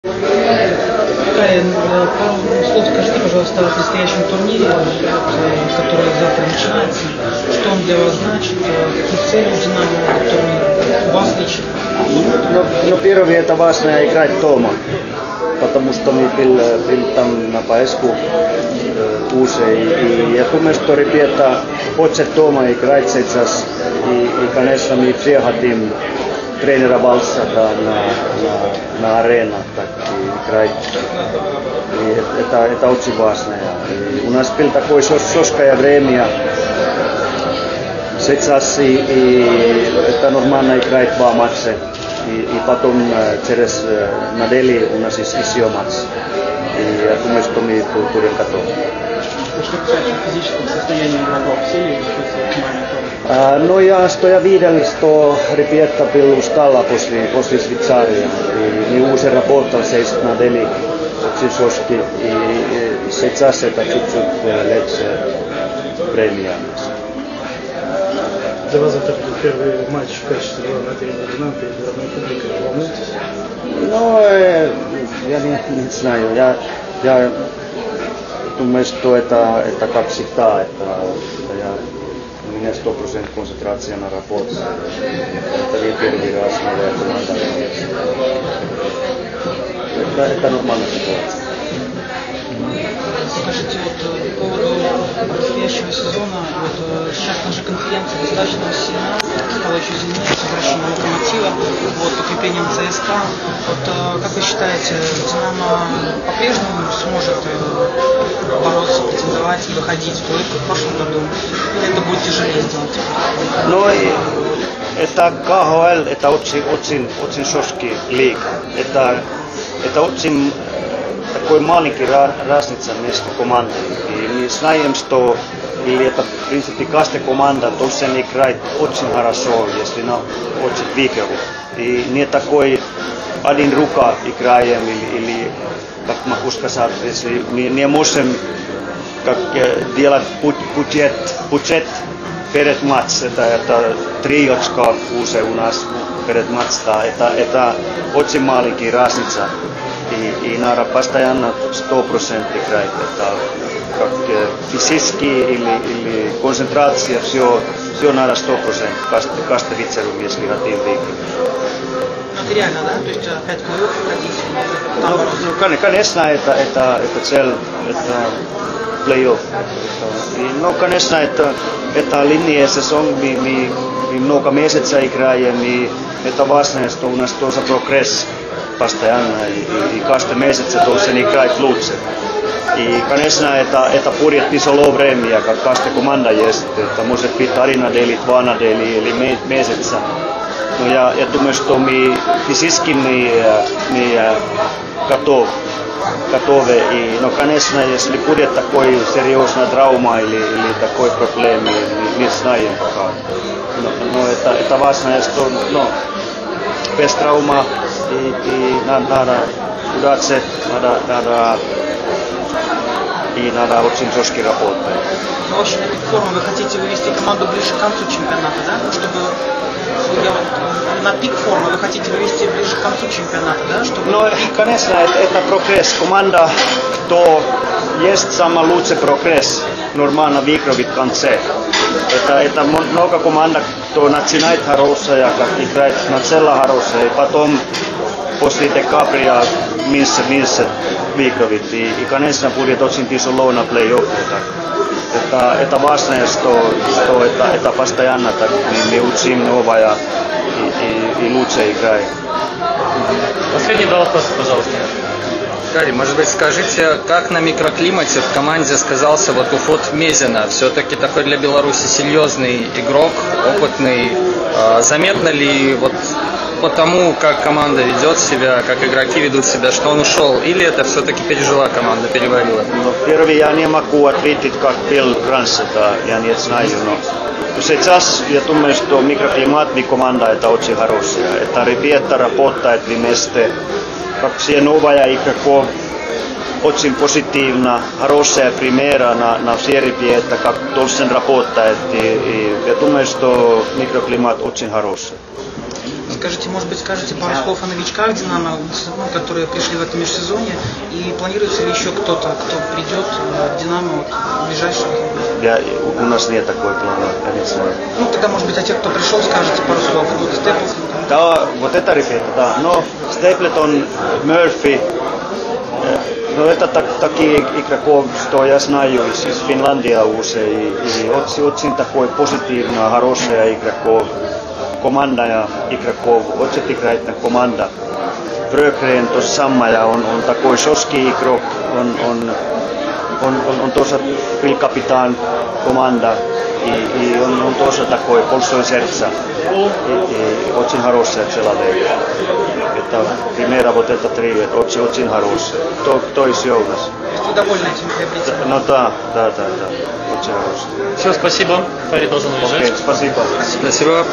Пару слов скажите, пожалуйста, о предстоящем турнире, который завтра начинается. Что он для вас значит? Какие цели у «Динамо» этот турнир? У вас лично? Ну, первое, это важно играть дома, потому что мы были там на поиску уже. И я думаю, что ребята хотят дома играть сейчас. И конечно, мы все хотим тренироваться на арене, так и играть. И это очень важно. И у нас было такое жесткое время. Сейчас и это нормально играть 2 матча. И потом через неделю у нас есть еще матч. И я думаю, что мы будем готовы. Что касается физического состояния игроков, все ли ну, я видел, что ребята были устала после Швейцарии. И мы уже работали 6 недель очень жестко. И сейчас это чуть-чуть легче время. Для вас это первый матч в качестве главного тренера «Динамо» перед родной публикой. Волнуетесь? Ну, я не знаю. Я думаю, что это как всегда. У меня 100% концентрация на работе. Это не первый раз новая команда. Это нормальная ситуация. Скажите, по поводу предстоящего сезона, сейчас наша конференция достаточно сильна, стала еще сильнее с возвращением Локомотива, укреплением ЦСКА. Как вы считаете, «Динамо» по-прежнему сможет бороться, претендовать и выходить в плей-офф, как в прошлом году? Или это будет тяжелее сделать? Ну, это КХЛ, это очень жесткий лига. Это очень такой маленький разница между командами. И мы знаем, что это, в принципе, каждая команда тоже играет очень хорошо, если она очень выигрывает. И не такой один рука играем, или как могу сказать, если мы не можем как делать бюджет перед матчем, это 3 очка уже у нас перед матчем, это очень маленькая разница. И надо постоянно 100% играть. Это как физически или концентрация, все надо 100%. Каждый вечер, если хотим выиграть. Это реально, да? То есть опять плей-офф ходить? Ну, конечно, это цель, это плей-офф. Ну, конечно, это линия сезон, мы много месяцев играем, и это важно, что у нас тоже прогресс постоянно, и каждый месяц должен играть лучше. И, конечно, это будет тяжело время, как каждая команда есть. Это может быть 1 неделя, 2 недели или месяца. Но я думаю, что мы физически мы готовы. И, но, конечно, если будет такой серьезная травма или такой проблем, мы знаем пока. Но это важно, что без травмы и надо удаться, надо очень жестко работать. В общем, на пик формы вы хотите вывести команду ближе к концу чемпионата, да? Чтобы на пик формы вы хотите вывести ближе к концу чемпионата, да? Чтобы... Ну, конечно, это прогресс. Команда, кто есть самый лучший прогресс, нормально выигрывает в конце. Это много команд, кто начинает хорошая, как играет сначала хорошая, и потом после декабря меньше выигрывает. И, конечно, будет очень тяжело на плей-офф. Это важно, что это постоянно так, мы учим новое и лучше играем. Последний два вопроса, пожалуйста. Гарри, может быть, скажите, как на микроклимате в команде сказался уход Мезина? Все-таки такой для Беларуси серьезный игрок, опытный. Заметно ли по тому, как команда ведет себя, как игроки ведут себя, что он ушел? Или это все-таки пережила команда, переварила? Первый я не могу ответить, как был раньше, я не знаю. Но сейчас я думаю, что микроклимат и команда это очень хорошая. Это ребята работают вместе. Как все новые игроков, очень позитивно, хорошая примера на все ребята, как должен работать. И я думаю, что микроклимат очень хороший. Скажите, может быть, скажете пару слов о новичках «Динамо», ну, которые пришли в этом межсезонье, и планируется ли еще кто-то, кто придет в «Динамо» вот, в ближайшее время? У нас нет такой плана, я не знаю. Ну, тогда, может быть, о тех, кто пришел, скажете пару слов. Вот Степлтон. Да, вот это ребята, да. Но Stapleton, Murphy, ну это такие игроков, что я знаю из Финляндии уже, и очень такой позитивно, хорошая игроков, команда игроков, очень играет команда. Brögren то же самое, он такой жесткий игрок, он тоже был капитан команда, и он тоже такой большое сердце, и очень хороший человек. Это пример вот это три, очень хороший. Кто еще у нас? Вы довольны этим приобретением? Ну да, очень хороший. Все, спасибо. Парень должен уезжать. Окей, спасибо. Спасибо.